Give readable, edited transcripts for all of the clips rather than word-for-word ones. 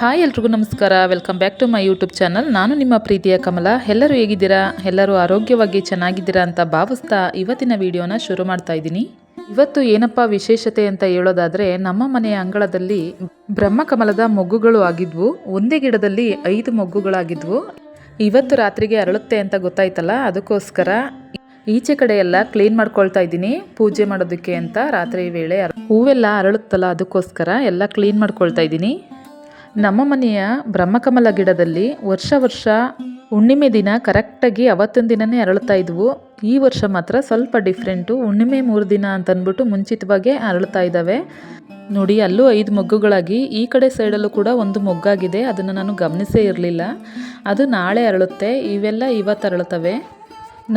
Hi ಎಲ್ರಿಗೂ ನಮಸ್ಕಾರ. Welcome back to my YouTube channel. ನಾನು ನಿಮ್ಮ ಪ್ರೀತಿಯ ಕಮಲ. ಎಲ್ಲರೂ ಹೇಗಿದ್ದೀರಾ? ಎಲ್ಲರೂ ಆರೋಗ್ಯವಾಗಿ ಚೆನ್ನಾಗಿದ್ದೀರಾ ಅಂತ ಭಾವಿಸ್ತಾ ಇವತ್ತಿನ ವಿಡಿಯೋನ ಶುರು ಮಾಡ್ತಾ ಇದ್ದೀನಿ. ಇವತ್ತು ಏನಪ್ಪ ವಿಶೇಷತೆ ಅಂತ ಹೇಳೋದಾದರೆ, ನಮ್ಮ ಮನೆಯ ಅಂಗಳದಲ್ಲಿ ಬ್ರಹ್ಮಕಮಲದ ಮೊಗ್ಗುಗಳು ಆಗಿದ್ವು. ಒಂದೇ ಗಿಡದಲ್ಲಿ 5 ಮೊಗ್ಗುಗಳಾಗಿದ್ವು. ಇವತ್ತು ರಾತ್ರಿಗೆ ಅರಳುತ್ತೆ ಅಂತ ಗೊತ್ತಾಯ್ತಲ್ಲ, ಅದಕ್ಕೋಸ್ಕರ ಈಚೆ ಕಡೆ ಎಲ್ಲ ಕ್ಲೀನ್ ಮಾಡ್ಕೊಳ್ತಾ ಇದ್ದೀನಿ ಪೂಜೆ ಮಾಡೋದಕ್ಕೆ ಅಂತ. ರಾತ್ರಿ ವೇಳೆ ಹೂವೆಲ್ಲ ಅರಳುತ್ತಲ್ಲ, ಅದಕ್ಕೋಸ್ಕರ ಎಲ್ಲ ಕ್ಲೀನ್ ಮಾಡ್ಕೊಳ್ತಾ ಇದ್ದೀನಿ. ನಮ್ಮ ಮನೆಯ ಬ್ರಹ್ಮಕಮಲ ಗಿಡದಲ್ಲಿ ವರ್ಷ ಹುಣ್ಣಿಮೆ ದಿನ ಕರೆಕ್ಟಾಗಿ ಅವತ್ತಿನ ದಿನವೇ ಅರಳುತ್ತಾ ಇದ್ವು. ಈ ವರ್ಷ ಮಾತ್ರ ಸ್ವಲ್ಪ ಡಿಫ್ರೆಂಟು. ಹುಣ್ಣಿಮೆ 3 ದಿನ ಅಂತಂದ್ಬಿಟ್ಟು ಮುಂಚಿತವಾಗೇ ಅರಳುತ್ತಾ ಇದ್ದಾವೆ. ನೋಡಿ, ಅಲ್ಲೂ 5 ಮೊಗ್ಗುಗಳಾಗಿ, ಈ ಕಡೆ ಸೈಡಲ್ಲೂ ಕೂಡ ಒಂದು ಮೊಗ್ಗಾಗಿದೆ. ಅದನ್ನು ನಾನು ಗಮನಿಸೇ ಇರಲಿಲ್ಲ. ಅದು ನಾಳೆ ಅರಳುತ್ತೆ. ಇವೆಲ್ಲ ಇವತ್ತು ಅರಳುತ್ತವೆ.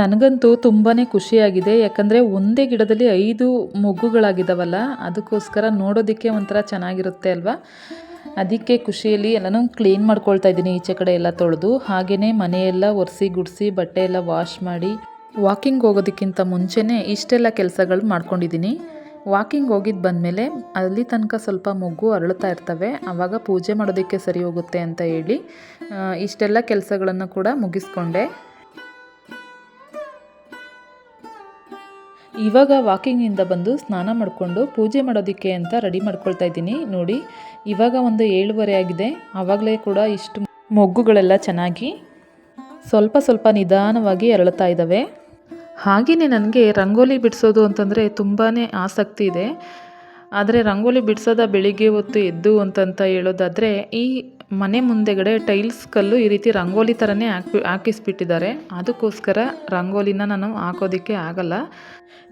ನನಗಂತೂ ತುಂಬಾ ಖುಷಿಯಾಗಿದೆ. ಯಾಕಂದರೆ ಒಂದೇ ಗಿಡದಲ್ಲಿ 5 ಮೊಗ್ಗುಗಳಾಗಿದ್ದಾವಲ್ಲ, ಅದಕ್ಕೋಸ್ಕರ ನೋಡೋದಕ್ಕೆ ಒಂಥರ ಚೆನ್ನಾಗಿರುತ್ತೆ ಅಲ್ವಾ. ಅದಕ್ಕೆ ಖುಷಿಯಲ್ಲಿ ಎಲ್ಲನೂ ಕ್ಲೀನ್ ಮಾಡ್ಕೊಳ್ತಾ ಇದ್ದೀನಿ. ಈಚೆ ಕಡೆ ಎಲ್ಲ ತೊಳೆದು, ಹಾಗೆಯೇ ಮನೆಯೆಲ್ಲ ಒರೆಸಿ ಗುಡಿಸಿ ಬಟ್ಟೆ ಎಲ್ಲ ವಾಶ್ ಮಾಡಿ ವಾಕಿಂಗ್ ಹೋಗೋದಕ್ಕಿಂತ ಮುಂಚೆನೇ ಇಷ್ಟೆಲ್ಲ ಕೆಲಸಗಳು ಮಾಡ್ಕೊಂಡಿದ್ದೀನಿ. ವಾಕಿಂಗ್ ಹೋಗಿದ್ದು ಬಂದಮೇಲೆ ಅಲ್ಲಿ ತನಕ ಸ್ವಲ್ಪ ಮೊಗ್ಗು ಅರಳುತ್ತಾ ಇರ್ತವೆ. ಆವಾಗ ಪೂಜೆ ಮಾಡೋದಕ್ಕೆ ಸರಿ ಹೋಗುತ್ತೆ ಅಂತ ಹೇಳಿ ಇಷ್ಟೆಲ್ಲ ಕೆಲಸಗಳನ್ನು ಕೂಡ ಮುಗಿಸ್ಕೊಂಡೆ. ಇವಾಗ ವಾಕಿಂಗಿಂದ ಬಂದು ಸ್ನಾನ ಮಾಡಿಕೊಂಡು ಪೂಜೆ ಮಾಡೋದಕ್ಕೆ ಅಂತ ರೆಡಿ ಮಾಡ್ಕೊಳ್ತಾ ಇದ್ದೀನಿ. ನೋಡಿ, ಇವಾಗ ಒಂದು 7:30 ಆಗಿದೆ. ಆವಾಗಲೇ ಕೂಡ ಇಷ್ಟು ಮೊಗ್ಗುಗಳೆಲ್ಲ ಚೆನ್ನಾಗಿ ಸ್ವಲ್ಪ ನಿಧಾನವಾಗಿ ಅರಳುತ್ತಾ ಇದ್ದಾವೆ. ಹಾಗೆಯೇ ನನಗೆ ರಂಗೋಲಿ ಬಿಡಿಸೋದು ಅಂತಂದರೆ ತುಂಬಾ ಆಸಕ್ತಿ ಇದೆ. ಆದರೆ ರಂಗೋಲಿ ಬಿಡಿಸೋದ ಬೆಳಿಗ್ಗೆ ಹೊತ್ತು ಎದ್ದು ಅಂತಂತ ಹೇಳೋದಾದರೆ, ಈ ಮನೆ ಮುಂದೆಗಡೆ ಟೈಲ್ಸ್ ಕಲ್ಲು ಈ ರೀತಿ ರಂಗೋಲಿ ಥರನೇ ಹಾಕಿಸ್ಬಿಟ್ಟಿದ್ದಾರೆ. ಅದಕ್ಕೋಸ್ಕರ ರಂಗೋಲಿನ ನಾನು ಹಾಕೋದಕ್ಕೆ ಆಗಲ್ಲ.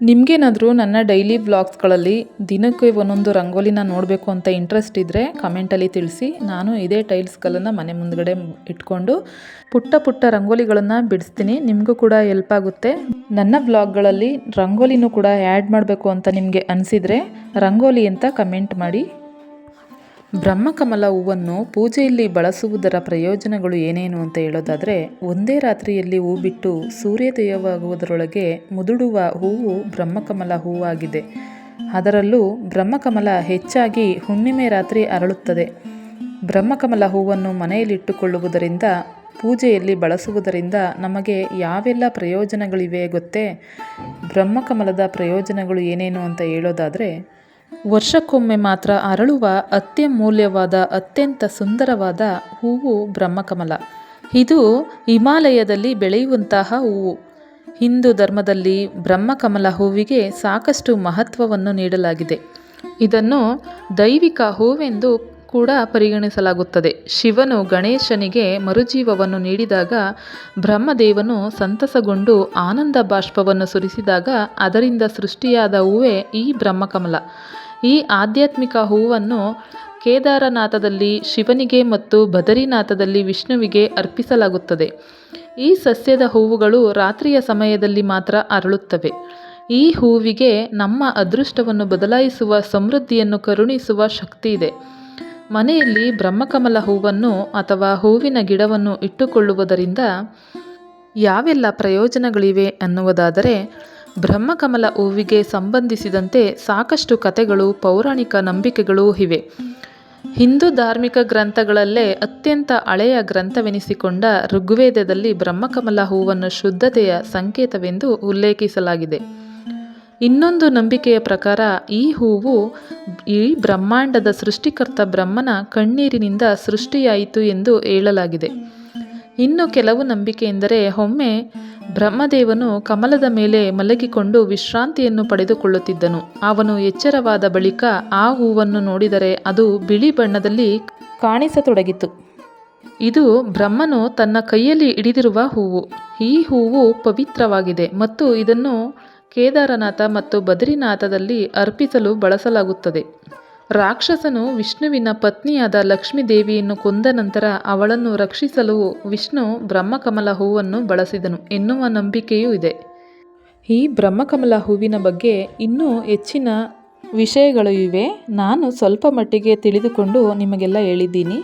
ನಿಮಗೇನಾದರೂ ನನ್ನ ಡೈಲಿ ವ್ಲಾಗ್ಸ್ಗಳಲ್ಲಿ ದಿನಕ್ಕೆ ಒಂದೊಂದು ರಂಗೋಲಿನ ನೋಡಬೇಕು ಅಂತ ಇಂಟ್ರೆಸ್ಟ್ ಇದ್ದರೆ ಕಮೆಂಟಲ್ಲಿ ತಿಳಿಸಿ. ನಾನು ಇದೇ ಟೈಲ್ಸ್ ಕಲ್ಲನ್ನು ಮನೆ ಮುಂದ್ಗಡೆ ಇಟ್ಕೊಂಡು ಪುಟ್ಟ ರಂಗೋಲಿಗಳನ್ನು ಬಿಡಿಸ್ತೀನಿ. ನಿಮಗೂ ಕೂಡ ಹೆಲ್ಪ್ ಆಗುತ್ತೆ. ನನ್ನ ವ್ಲಾಗ್ಗಳಲ್ಲಿ ರಂಗೋಲಿನೂ ಕೂಡ ಆ್ಯಡ್ ಮಾಡಬೇಕು ಅಂತ ನಿಮಗೆ ಅನಿಸಿದರೆ ರಂಗೋಲಿ ಅಂತ ಕಮೆಂಟ್ ಮಾಡಿ. ಬ್ರಹ್ಮಕಮಲ ಹೂವನ್ನು ಪೂಜೆಯಲ್ಲಿ ಬಳಸುವುದರ ಪ್ರಯೋಜನಗಳು ಏನೇನು ಅಂತ ಹೇಳೋದಾದರೆ, ಒಂದೇ ರಾತ್ರಿಯಲ್ಲಿ ಹೂ ಬಿಟ್ಟು ಸೂರ್ಯೋದಯವಾಗುವುದರೊಳಗೆ ಮುದುಡುವ ಹೂವು ಬ್ರಹ್ಮಕಮಲ ಹೂವಾಗಿದೆ. ಅದರಲ್ಲೂ ಬ್ರಹ್ಮಕಮಲ ಹೆಚ್ಚಾಗಿ ಹುಣ್ಣಿಮೆ ರಾತ್ರಿ ಅರಳುತ್ತದೆ. ಬ್ರಹ್ಮಕಮಲ ಹೂವನ್ನು ಮನೆಯಲ್ಲಿಟ್ಟುಕೊಳ್ಳುವುದರಿಂದ, ಪೂಜೆಯಲ್ಲಿ ಬಳಸುವುದರಿಂದ ನಮಗೆ ಯಾವೆಲ್ಲ ಪ್ರಯೋಜನಗಳಿವೆ ಗೊತ್ತೇ? ಬ್ರಹ್ಮಕಮಲದ ಪ್ರಯೋಜನಗಳು ಏನೇನು ಅಂತ ಹೇಳೋದಾದರೆ, ವರ್ಷಕ್ಕೊಮ್ಮೆ ಮಾತ್ರ ಅರಳುವ ಅತ್ಯಮೂಲ್ಯವಾದ ಅತ್ಯಂತ ಸುಂದರವಾದ ಹೂವು ಬ್ರಹ್ಮಕಮಲ. ಇದು ಹಿಮಾಲಯದಲ್ಲಿ ಬೆಳೆಯುವಂತಹ ಹೂವು. ಹಿಂದೂ ಧರ್ಮದಲ್ಲಿ ಬ್ರಹ್ಮಕಮಲ ಹೂವಿಗೆ ಸಾಕಷ್ಟು ಮಹತ್ವವನ್ನು ನೀಡಲಾಗಿದೆ. ಇದನ್ನು ದೈವಿಕ ಹೂವೆಂದು ಕೂಡ ಪರಿಗಣಿಸಲಾಗುತ್ತದೆ. ಶಿವನು ಗಣೇಶನಿಗೆ ಮರುಜೀವವನ್ನು ನೀಡಿದಾಗ ಬ್ರಹ್ಮದೇವನು ಸಂತಸಗೊಂಡು ಆನಂದ ಬಾಷ್ಪವನ್ನು ಸುರಿಸಿದಾಗ ಅದರಿಂದ ಸೃಷ್ಟಿಯಾದ ಹೂವೇ ಈ ಬ್ರಹ್ಮಕಮಲ. ಈ ಆಧ್ಯಾತ್ಮಿಕ ಹೂವನ್ನು ಕೇದಾರನಾಥದಲ್ಲಿ ಶಿವನಿಗೆ ಮತ್ತು ಬದರಿನಾಥದಲ್ಲಿ ವಿಷ್ಣುವಿಗೆ ಅರ್ಪಿಸಲಾಗುತ್ತದೆ. ಈ ಸಸ್ಯದ ಹೂವುಗಳು ರಾತ್ರಿಯ ಸಮಯದಲ್ಲಿ ಮಾತ್ರ ಅರಳುತ್ತವೆ. ಈ ಹೂವಿಗೆ ನಮ್ಮ ಅದೃಷ್ಟವನ್ನು ಬದಲಾಯಿಸುವ, ಸಮೃದ್ಧಿಯನ್ನು ಕರುಣಿಸುವ ಶಕ್ತಿ ಇದೆ. ಮನೆಯಲ್ಲಿ ಬ್ರಹ್ಮಕಮಲ ಹೂವನ್ನು ಅಥವಾ ಹೂವಿನ ಗಿಡವನ್ನು ಇಟ್ಟುಕೊಳ್ಳುವುದರಿಂದ ಯಾವೆಲ್ಲ ಪ್ರಯೋಜನಗಳಿವೆ ಅನ್ನುವುದಾದರೆ, ಬ್ರಹ್ಮಕಮಲ ಹೂವಿಗೆ ಸಂಬಂಧಿಸಿದಂತೆ ಸಾಕಷ್ಟು ಕಥೆಗಳು, ಪೌರಾಣಿಕ ನಂಬಿಕೆಗಳು ಇವೆ. ಹಿಂದೂ ಧಾರ್ಮಿಕ ಗ್ರಂಥಗಳಲ್ಲೇ ಅತ್ಯಂತ ಹಳೆಯ ಗ್ರಂಥವೆನಿಸಿಕೊಂಡ ಋಗ್ವೇದದಲ್ಲಿ ಬ್ರಹ್ಮಕಮಲ ಹೂವನ್ನು ಶುದ್ಧತೆಯ ಸಂಕೇತವೆಂದು ಉಲ್ಲೇಖಿಸಲಾಗಿದೆ. ಇನ್ನೊಂದು ನಂಬಿಕೆಯ ಪ್ರಕಾರ ಈ ಹೂವು ಈ ಬ್ರಹ್ಮಾಂಡದ ಸೃಷ್ಟಿಕರ್ತ ಬ್ರಹ್ಮನ ಕಣ್ಣೀರಿನಿಂದ ಸೃಷ್ಟಿಯಾಯಿತು ಎಂದು ಹೇಳಲಾಗಿದೆ. ಇನ್ನು ಕೆಲವು ನಂಬಿಕೆ ಎಂದರೆ, ಒಮ್ಮೆ ಬ್ರಹ್ಮದೇವನು ಕಮಲದ ಮೇಲೆ ಮಲಗಿಕೊಂಡು ವಿಶ್ರಾಂತಿಯನ್ನು ಪಡೆದುಕೊಳ್ಳುತ್ತಿದ್ದನು. ಅವನು ಎಚ್ಚರವಾದ ಬಳಿಕ ಆ ಹೂವನ್ನು ನೋಡಿದರೆ ಅದು ಬಿಳಿ ಬಣ್ಣದಲ್ಲಿ ಕಾಣಿಸತೊಡಗಿತು. ಇದು ಬ್ರಹ್ಮನು ತನ್ನ ಕೈಯಲ್ಲಿ ಹಿಡಿದಿರುವ ಹೂವು. ಈ ಹೂವು ಪವಿತ್ರವಾಗಿದೆ ಮತ್ತು ಇದನ್ನು ಕೇದಾರನಾಥ ಮತ್ತು ಬದರಿನಾಥದಲ್ಲಿ ಅರ್ಪಿಸಲು ಬಳಸಲಾಗುತ್ತದೆ. ರಾಕ್ಷಸನು ವಿಷ್ಣುವಿನ ಪತ್ನಿಯಾದ ಲಕ್ಷ್ಮೀ ದೇವಿಯನ್ನು ಕೊಂದ ನಂತರ ಅವಳನ್ನು ರಕ್ಷಿಸಲು ವಿಷ್ಣು ಬ್ರಹ್ಮಕಮಲ ಹೂವನ್ನು ಬಳಸಿದನು ಎನ್ನುವ ನಂಬಿಕೆಯೂ ಇದೆ. ಈ ಬ್ರಹ್ಮಕಮಲ ಹೂವಿನ ಬಗ್ಗೆ ಇನ್ನೂ ಹೆಚ್ಚಿನ ವಿಷಯಗಳು ಇವೆ. ನಾನು ಸ್ವಲ್ಪ ಮಟ್ಟಿಗೆ ತಿಳಿದುಕೊಂಡು ನಿಮಗೆಲ್ಲ ಹೇಳಿದ್ದೀನಿ.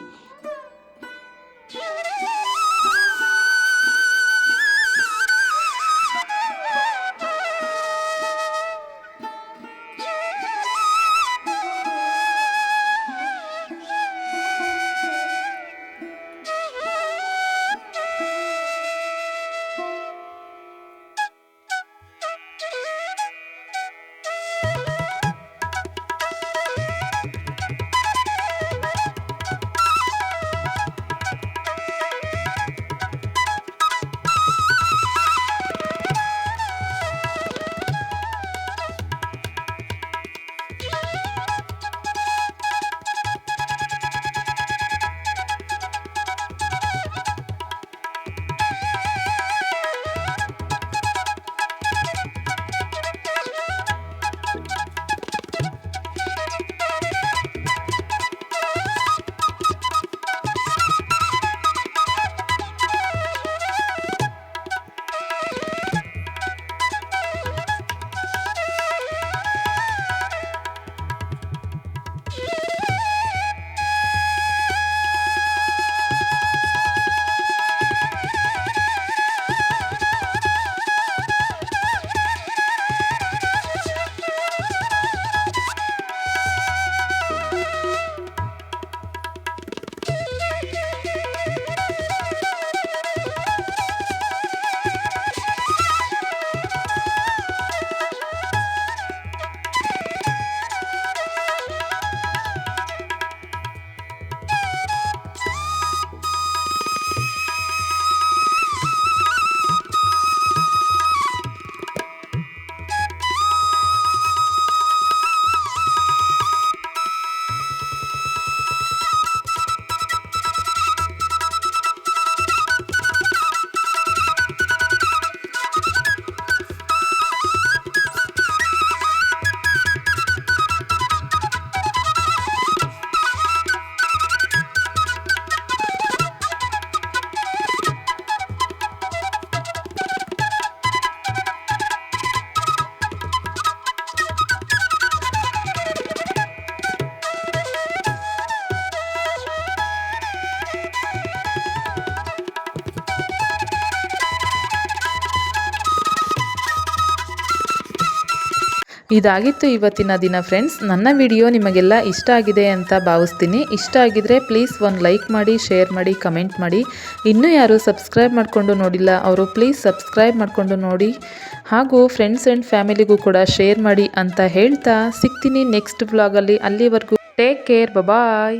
ಇದಾಗಿತ್ತು ಇವತ್ತಿನ ದಿನ ಫ್ರೆಂಡ್ಸ್. ನನ್ನ ವಿಡಿಯೋ ನಿಮಗೆಲ್ಲ ಇಷ್ಟ ಆಗಿದೆ ಅಂತ ಭಾವಿಸ್ತೀನಿ. ಇಷ್ಟ ಆಗಿದ್ರೆ ಪ್ಲೀಸ್ ಒಂದು ಲೈಕ್ ಮಾಡಿ, ಶೇರ್ ಮಾಡಿ, ಕಮೆಂಟ್ ಮಾಡಿ. ಇನ್ನೂ ಯಾರು ಸಬ್ಸ್ಕ್ರೈಬ್ ಮಾಡಿಕೊಂಡು ನೋಡಿಲ್ಲ ಅವರು ಪ್ಲೀಸ್ ಸಬ್ಸ್ಕ್ರೈಬ್ ಮಾಡಿಕೊಂಡು ನೋಡಿ, ಹಾಗೂ ಫ್ರೆಂಡ್ಸ್ ಆ್ಯಂಡ್ ಫ್ಯಾಮಿಲಿಗೂ ಕೂಡ ಶೇರ್ ಮಾಡಿ ಅಂತ ಹೇಳ್ತಾ ಸಿಗ್ತೀನಿ ನೆಕ್ಸ್ಟ್ ವ್ಲಾಗಲ್ಲಿ. ಅಲ್ಲಿವರೆಗೂ ಟೇಕ್ ಕೇರ್, ಬಾಯ್.